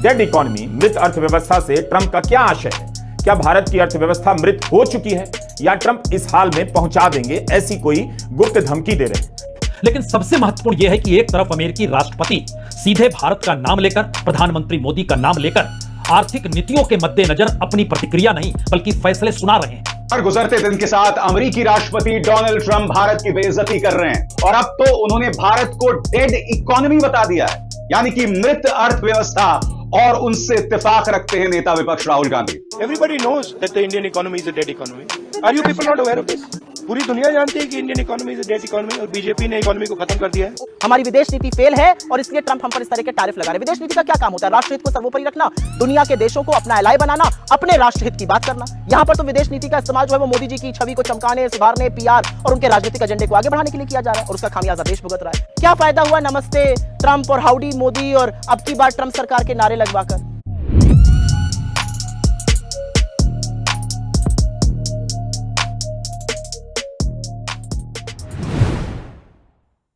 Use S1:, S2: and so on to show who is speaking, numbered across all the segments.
S1: Dead economy, मृत अर्थव्यवस्था से ट्रंप का क्या आशय है? क्या भारत की अर्थव्यवस्था मृत हो चुकी है या ट्रंप इस हाल में पहुंचा देंगे, ऐसी कोई गुप्त धमकी दे रहे हैं?
S2: लेकिन सबसे महत्वपूर्ण यह है कि एक तरफ अमेरिकी राष्ट्रपति सीधे भारत का नाम लेकर, प्रधानमंत्री मोदी का नाम लेकर आर्थिक नीतियों के मद्देनजर अपनी प्रतिक्रिया नहीं बल्कि फैसले सुना रहे हैं।
S3: और गुजरते दिन के साथ अमेरिकी राष्ट्रपति डोनाल्ड ट्रंप भारत की बेइज्जती कर रहे हैं और अब तो उन्होंने भारत को डेड इकोनॉमी बता दिया है, यानी कि मृत अर्थव्यवस्था, और उनसे इत्तेफाक रखते हैं नेता विपक्ष Rahul Gandhi.
S4: Everybody knows that the Indian economy is a dead economy. Are you people not aware of this? पूरी दुनिया जानती है कि Indian economy is a dead economy और बीजेपी ने इकोनॉमी को खत्म कर दिया है।
S5: हमारी विदेश नीति फेल है और इसलिए ट्रंप हम पर इस तरह के टैरिफ लगा रहे हैं। विदेश नीति का क्या काम होता है? राष्ट्रहित को सर्वोपरि रखना, दुनिया के देशों को अपना एलाय बनाना, अपने राष्ट्रहित की बात करना। यहाँ पर तो विदेश नीति का इस्तेमाल जो है वो मोदी जी की छवि को चमकाने, सुधारने, पीआर और उनके राजनीतिक एजेंडे को आगे बढ़ाने के लिए किया जा रहा है और उसका खामियाजा देश भुगत रहा है। क्या फायदा हुआ नमस्ते ट्रंप और हाउडी मोदी और अब की बार ट्रंप सरकार के नारे लगवाकर?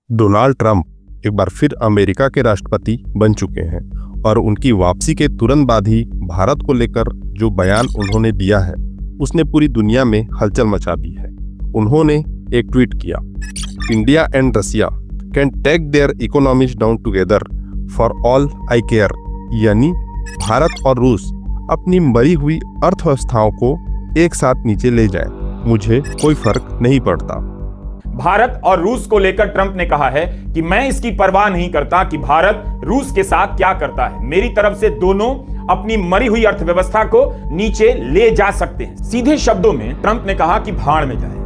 S6: डोनाल्ड ट्रंप एक बार फिर अमेरिका के राष्ट्रपति बन चुके हैं और उनकी वापसी के तुरंत बाद ही भारत को लेकर जो बयान उन्होंने दिया है उसने पूरी दुनिया में हलचल मचा दी है। उन्होंने एक ट्वीट किया, India and Russia can take their economies down together for all I care, यानी भारत और रूस अपनी मरी हुई अर्थव्यवस्थाओं को एक साथ नीचे ले जाए, मुझे कोई फर्क नहीं पड़ता।
S1: भारत और रूस को लेकर ट्रंप ने कहा है कि मैं इसकी परवाह नहीं करता कि भारत रूस के साथ क्या करता है, मेरी तरफ से दोनों अपनी मरी हुई अर्थव्यवस्था को नीचे ले जा सकते हैं। सीधे शब्दों में ट्रंप ने कहा कि भाड़ में जाए।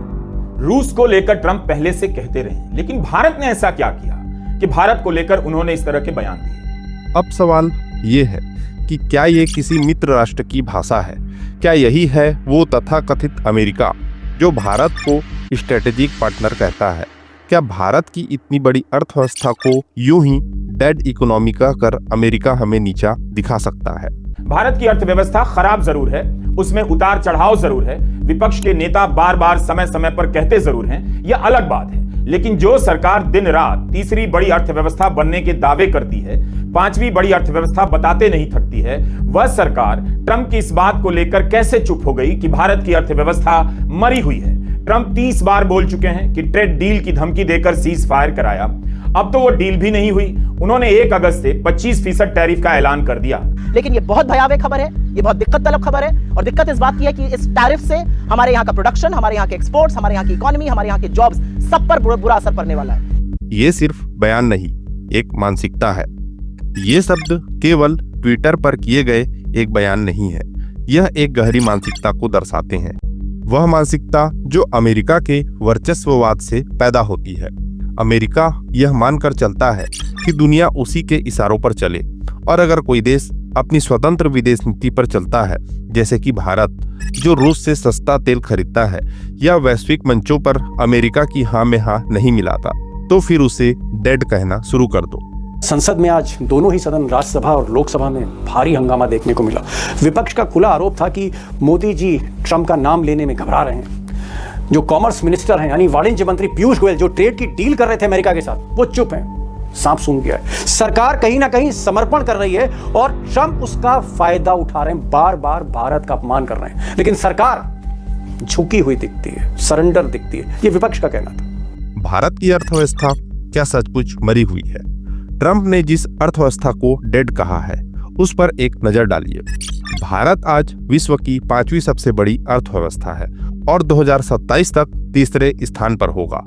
S1: रूस को लेकर ट्रंप पहले से कहते रहे, लेकिन भारत ने ऐसा क्या किया कि भारत को लेकर उन्होंने इस तरह के बयान दिए?
S6: अब सवाल ये है कि क्या ये किसी मित्र राष्ट्र की भाषा है? क्या यही है वो तथाकथित अमेरिका जो भारत को स्ट्रेटेजिक पार्टनर कहता है? क्या भारत की इतनी बड़ी अर्थव्यवस्था को यूं ही डेड इकोनॉमी का कर अमेरिका हमें नीचा दिखा सकता है?
S1: भारत की अर्थव्यवस्था खराब जरूर है, उसमें उतार चढ़ाव जरूर है, विपक्ष के नेता बार बार समय समय पर कहते जरूर हैं, यह अलग बात है। लेकिन जो सरकार दिन रात तीसरी बड़ी अर्थव्यवस्था बनने के दावे करती है, पांचवी बड़ी अर्थव्यवस्था बताते नहीं थकती है, वह सरकार ट्रंप की इस बात को लेकर कैसे चुप हो गई कि भारत की अर्थव्यवस्था मरी हुई है? ट्रंप 30 बार बोल चुके हैं कि ट्रेड डील की धमकी देकर सीज फायर कराया, अब तो वो डील भी नहीं हुई। उन्होंने 1 अगस्त से 25% टैरिफ का ऐलान कर दिया।
S5: लेकिन ये बहुत भयावह खबर है, ये बहुत दिक्कत तलब खबर है और दिक्कत इस बात की है कि इस टैरिफ से हमारे यहाँ का प्रोडक्शन, हमारे यहाँ के एक्सपोर्ट्स, हमारे यहाँ की इकोनॉमी, हमारे यहाँ के जॉब्स, सब पर बुरा असर पड़ने वाला है।
S6: ये सिर्फ बयान नहीं, एक मानसिकता है। ये शब्द केवल ट्विटर पर किए गए एक बयान नहीं है, यह एक गहरी मानसिकता को दर्शाते हैं। वह मानसिकता जो अमेरिका के वर्चस्ववाद से पैदा होती है। अमेरिका यह मानकर चलता है कि दुनिया उसी के इशारों पर चले, और अगर कोई देश अपनी स्वतंत्र विदेश नीति पर चलता है, जैसे कि भारत जो रूस से सस्ता तेल खरीदता है या वैश्विक मंचों पर अमेरिका की हाँ में हाँ नहीं मिलाता, तो फिर उसे डेड कहना शुरू कर दो।
S7: संसद में आज दोनों ही सदन, राज्यसभा और लोकसभा में भारी हंगामा देखने को मिला। विपक्ष का खुला आरोप था कि मोदी जी ट्रंप का नाम लेने में घबरा रहे हैं। जो कॉमर्स मिनिस्टर हैं, यानी वाणिज्य मंत्री पीयूष गोयल, जो ट्रेड की डील कर रहे थे अमेरिका के साथ, वो चुप हैं, सांप सूंघ गया है। सरकार कहीं ना कहीं समर्पण कर रही है और ट्रंप उसका फायदा उठा रहे हैं, बार बार भारत का अपमान कर रहे हैं, लेकिन सरकार झुकी हुई दिखती है, सरेंडर दिखती है। ये विपक्ष का कहना था।
S6: भारत की अर्थव्यवस्था क्या सचमुच मरी हुई है? ट्रंप ने जिस अर्थव्यवस्था को डेड कहा है उस पर एक नजर डालिए। भारत आज विश्व की 5वीं सबसे बड़ी अर्थव्यवस्था है और 2027 तक तीसरे स्थान पर होगा।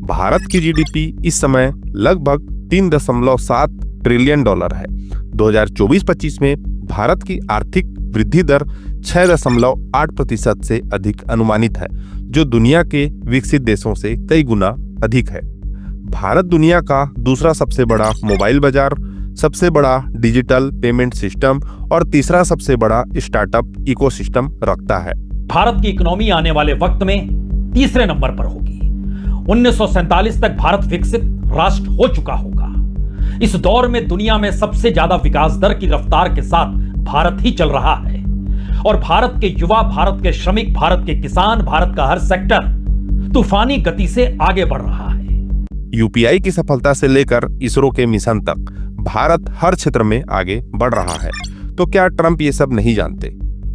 S6: भारत की जीडीपी इस समय लगभग 3.7 ट्रिलियन डॉलर है। 2024-25 में भारत की आर्थिक वृद्धि दर 6.8% से अधिक अनुमानित है, जो दुनिया के विकसित देशों से कई गुना अधिक है। भारत दुनिया का दूसरा सबसे बड़ा मोबाइल बाजार, सबसे बड़ा डिजिटल पेमेंट सिस्टम और तीसरा सबसे बड़ा स्टार्टअप इकोसिस्टम रखता है।
S2: भारत की इकोनॉमी आने वाले वक्त में तीसरे नंबर पर होगी। 1947 तक भारत विकसित राष्ट्र हो चुका होगा। इस दौर में दुनिया में सबसे ज्यादा विकास दर की रफ्तार के साथ भारत ही चल रहा है और भारत के युवा, भारत के श्रमिक, भारत के किसान, भारत का हर सेक्टर तूफानी गति से आगे बढ़ रहा है।
S6: यूपीआई की सफलता से लेकर इसरो के मिशन तक भारत हर क्षेत्र में आगे बढ़ रहा है। तो क्या ट्रंप ये सब नहीं जानते?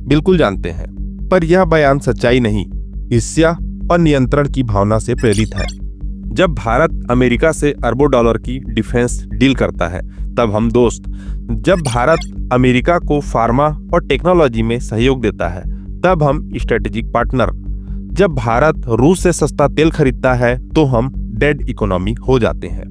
S6: बिल्कुल जानते हैं, पर यह बयान सच्चाई नहीं, ईर्ष्या और नियंत्रण की भावना से प्रेरित है। जब भारत अमेरिका से अरबों डॉलर की डिफेंस डील करता है तब हम दोस्त, जब भारत अमेरिका को फार्मा और टेक्नोलॉजी में सहयोग देता है तब हम स्ट्रेटेजिक पार्टनर, जब भारत रूस से सस्ता तेल खरीदता है तो हम डेड इकोनॉमी हो जाते हैं।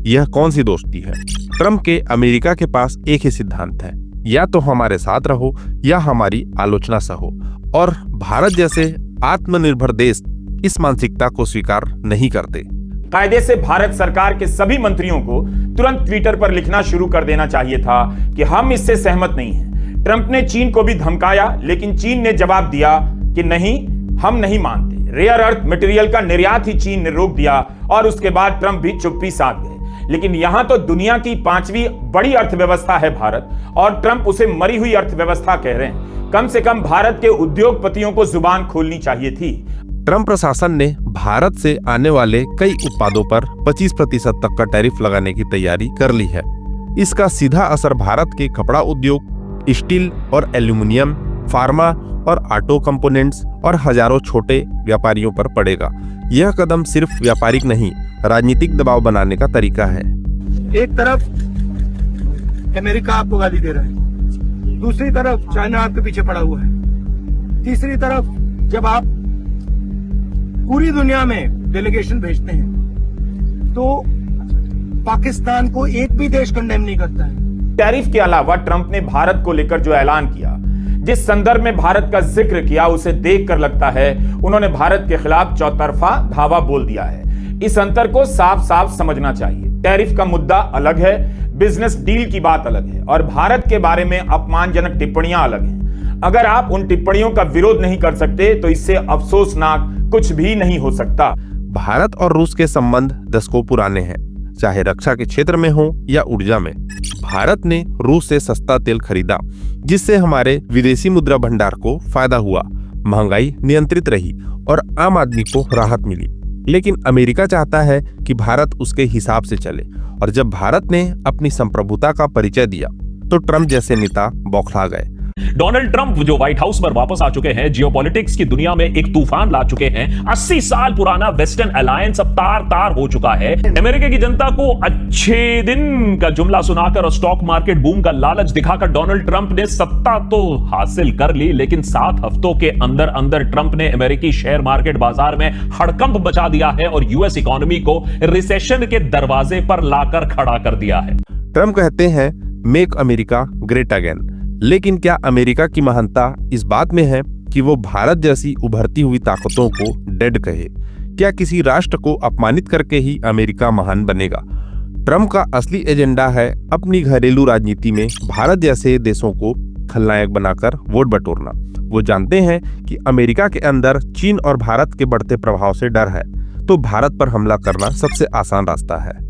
S6: यह कौन सी दोस्ती है? ट्रंप के अमेरिका के पास एक ही सिद्धांत है, या तो हमारे साथ रहो या हमारी आलोचना सहो, और भारत जैसे आत्मनिर्भर देश इस मानसिकता को स्वीकार नहीं करते।
S1: कायदे से भारत सरकार के सभी मंत्रियों को तुरंत ट्विटर पर लिखना शुरू कर देना चाहिए था कि हम इससे सहमत नहीं हैं। ट्रंप ने चीन को भी धमकाया, लेकिन चीन ने जवाब दिया कि नहीं, हम नहीं मानते। रेयर अर्थ मटेरियल का निर्यात ही चीन ने रोक दिया और उसके बाद ट्रंप भी चुप्पी साध गए। लेकिन यहां तो दुनिया की 5वीं बड़ी अर्थव्यवस्था है भारत, और ट्रंप उसे मरी हुई अर्थव्यवस्था कह रहे हैं। कम से कम भारत के उद्योगपतियों को जुबान खोलनी चाहिए थी।
S6: ट्रंप प्रशासन ने भारत से आने वाले कई उत्पादों पर 25% तक का टैरिफ लगाने की तैयारी कर ली है। इसका सीधा असर भारत के कपड़ा उद्योग, स्टील और एल्यूमिनियम, फार्मा और ऑटो कंपोनेंट्स और हजारों छोटे व्यापारियों पर पड़ेगा। यह कदम सिर्फ व्यापारिक नहीं, राजनीतिक दबाव बनाने का तरीका है।
S4: एक तरफ अमेरिका आपको गाली दे रहा है, दूसरी तरफ चाइना आपके पीछे पड़ा हुआ है, तीसरी तरफ जब आप पूरी दुनिया में डेलीगेशन भेजते हैं तो पाकिस्तान को एक भी देश कंडेम नहीं करता है।
S1: टैरिफ के अलावा ट्रंप ने भारत को लेकर जो ऐलान किया, जिस संदर्भ में भारत का जिक्र किया, उसे देखकर लगता है उन्होंने भारत के खिलाफ चौतरफा धावा बोल दिया है। इस अंतर को साफ साफ समझना चाहिए। टैरिफ का मुद्दा अलग है, बिजनेस डील की बात अलग है, और भारत के बारे में अपमानजनक टिप्पणियां अलग हैं। अगर आप उन टिप्पणियों का विरोध नहीं कर सकते तो इससे अफसोसनाक कुछ भी नहीं हो सकता।
S6: भारत और रूस के संबंध दशकों पुराने हैं, चाहे रक्षा के क्षेत्र में हो या ऊर्जा में। भारत ने रूस से सस्ता तेल खरीदा, जिससे हमारे विदेशी मुद्रा भंडार को फायदा हुआ, महंगाई नियंत्रित रही और आम आदमी को राहत मिली। लेकिन अमेरिका चाहता है कि भारत उसके हिसाब से चले, और जब भारत ने अपनी संप्रभुता का परिचय दिया तो ट्रंप जैसे नेता बौखला गए।
S8: डोनाल्ड ट्रंप जो व्हाइट हाउस पर वापस आ चुके हैं, जियोपॉलिटिक्स की दुनिया में एक तूफान ला चुके हैं। 80 साल पुराना वेस्टर्न अलायंस अब तार हो चुका है। अमेरिका की जनता को अच्छे दिन का जुमला सुनाकर और स्टॉक मार्केट बूम का लालच दिखाकर डोनाल्ड ट्रंप ने सत्ता तो हासिल कर ली, लेकिन 7 हफ्तों के अंदर अंदर ट्रंप ने अमेरिकी शेयर मार्केट बाजार में हड़कंप बचा दिया है और यूएस इकोनॉमी को रिसेशन के दरवाजे पर लाकर खड़ा कर दिया है।
S6: ट्रंप कहते हैं मेक अमेरिका ग्रेट अगेन, लेकिन क्या अमेरिका की महानता इस बात में है कि वो भारत जैसी उभरती हुई ताकतों को डेड कहे? क्या किसी राष्ट्र को अपमानित करके ही अमेरिका महान बनेगा? ट्रंप का असली एजेंडा है अपनी घरेलू राजनीति में भारत जैसे देशों को खलनायक बनाकर वोट बटोरना। वो जानते हैं कि अमेरिका के अंदर चीन और भारत के बढ़ते प्रभाव से डर है, तो भारत पर हमला करना सबसे आसान रास्ता है।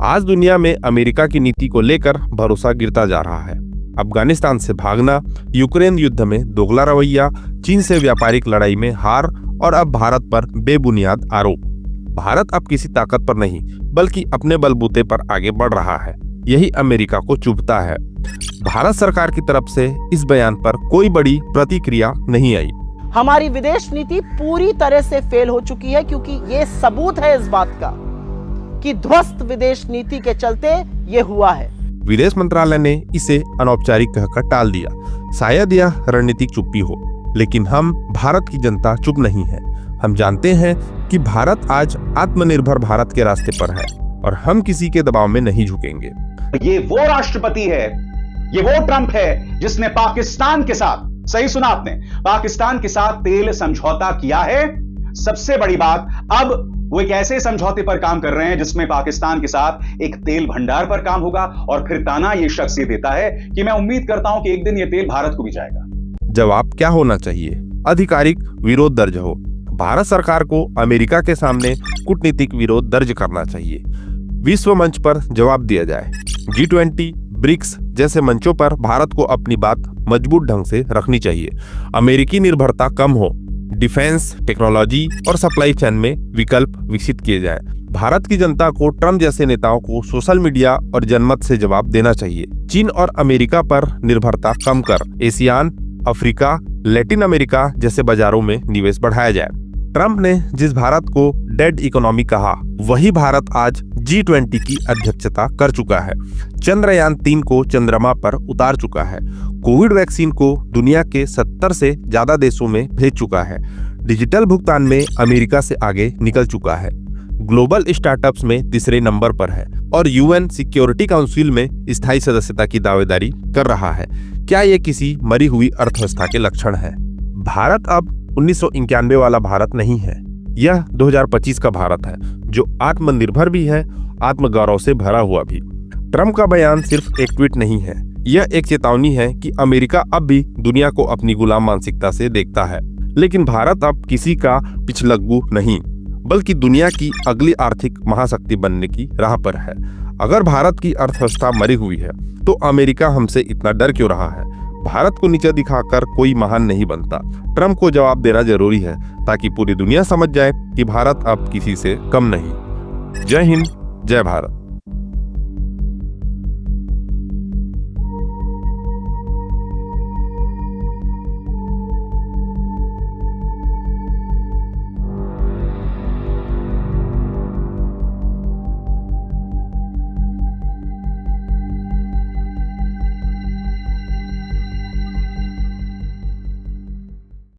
S6: आज दुनिया में अमेरिका की नीति को लेकर भरोसा गिरता जा रहा है। अफगानिस्तान से भागना, यूक्रेन युद्ध में दोगला रवैया, चीन से व्यापारिक लड़ाई में हार और अब भारत पर बेबुनियाद आरोप। भारत अब किसी ताकत पर नहीं बल्कि अपने बलबूते पर आगे बढ़ रहा है। यही अमेरिका को चुभता है। भारत सरकार की तरफ से इस बयान पर कोई बड़ी प्रतिक्रिया नहीं आई।
S5: हमारी विदेश नीति पूरी तरह से फेल हो चुकी है, क्योंकि यह सबूत है इस बात का कि ध्वस्त विदेश नीति के चलते यह हुआ है।
S6: विदेश मंत्रालय ने इसे अनौपचारिक कहकर टाल दिया। शायद यह रणनीतिक चुप्पी हो, लेकिन हम भारत की जनता चुप नहीं है। हम जानते हैं कि भारत आज आत्मनिर्भर भारत के रास्ते पर है और हम किसी के दबाव में नहीं झुकेंगे।
S3: ये वो राष्ट्रपति है, ये वो ट्रंप है जिसने पाकिस्तान के साथ, सही सुना आपने, पाकिस्तान के साथ तेल समझौता किया है। सबसे बड़ी बात, अब वो एक ऐसे समझौते पर काम कर रहे हैं जिसमें पाकिस्तान के साथ एक तेल भंडार पर काम होगा, और फिर ताना ये शख्स ये देता है कि मैं उम्मीद करता हूं कि एक दिन ये तेल भारत को भी जाएगा।
S6: जवाब क्या होना चाहिए? आधिकारिक विरोध दर्ज हो। भारत सरकार को अमेरिका के सामने कूटनीतिक विरोध दर्ज करना चाहिए। विश्व मंच पर जवाब दिया जाए। G20, ब्रिक्स जैसे मंचों पर भारत को अपनी बात मजबूत ढंग से रखनी चाहिए। अमेरिकी निर्भरता कम हो। डिफेंस, टेक्नोलॉजी और सप्लाई चेन में विकल्प विकसित किए जाए। भारत की जनता को ट्रम्प जैसे नेताओं को सोशल मीडिया और जनमत से जवाब देना चाहिए। चीन और अमेरिका पर निर्भरता कम कर एशियान, अफ्रीका, लैटिन अमेरिका जैसे बाजारों में निवेश बढ़ाया जाए। ट्रम्प ने जिस भारत को डेड इकोनॉमी कहा, वही भारत आज G20 की अध्यक्षता कर चुका है। चंद्रयान 3 को चंद्रमा पर उतार चुका है। कोविड वैक्सीन को दुनिया के 70 से ज्यादा देशों में भेज चुका है। डिजिटल भुगतान में अमेरिका से आगे निकल चुका है। ग्लोबल स्टार्टअप्स में तीसरे नंबर पर है और UN सिक्योरिटी काउंसिल में स्थायी सदस्यता की दावेदारी कर रहा है। क्या ये किसी मरी हुई अर्थव्यवस्था के लक्षण है? भारत अब 1991 वाला भारत नहीं है। यह 2025 का भारत है, जो आत्मनिर्भर भी है, आत्मगौरव से भरा हुआ भी। ट्रम्प का बयान सिर्फ एक ट्वीट नहीं है, यह एक चेतावनी है कि अमेरिका अब भी दुनिया को अपनी गुलाम मानसिकता से देखता है। लेकिन भारत अब किसी का पिछलग्गू नहीं, बल्कि दुनिया की अगली आर्थिक महाशक्ति बनने की राह पर है। अगर भारत की अर्थव्यवस्था मरी हुई है, तो अमेरिका हमसे इतना डर क्यों रहा है? भारत को नीचे दिखाकर कोई महान नहीं बनता। ट्रम्प को जवाब देना जरूरी है, ताकि पूरी दुनिया समझ जाए कि भारत अब किसी से कम नहीं। जय हिंद, जय भारत।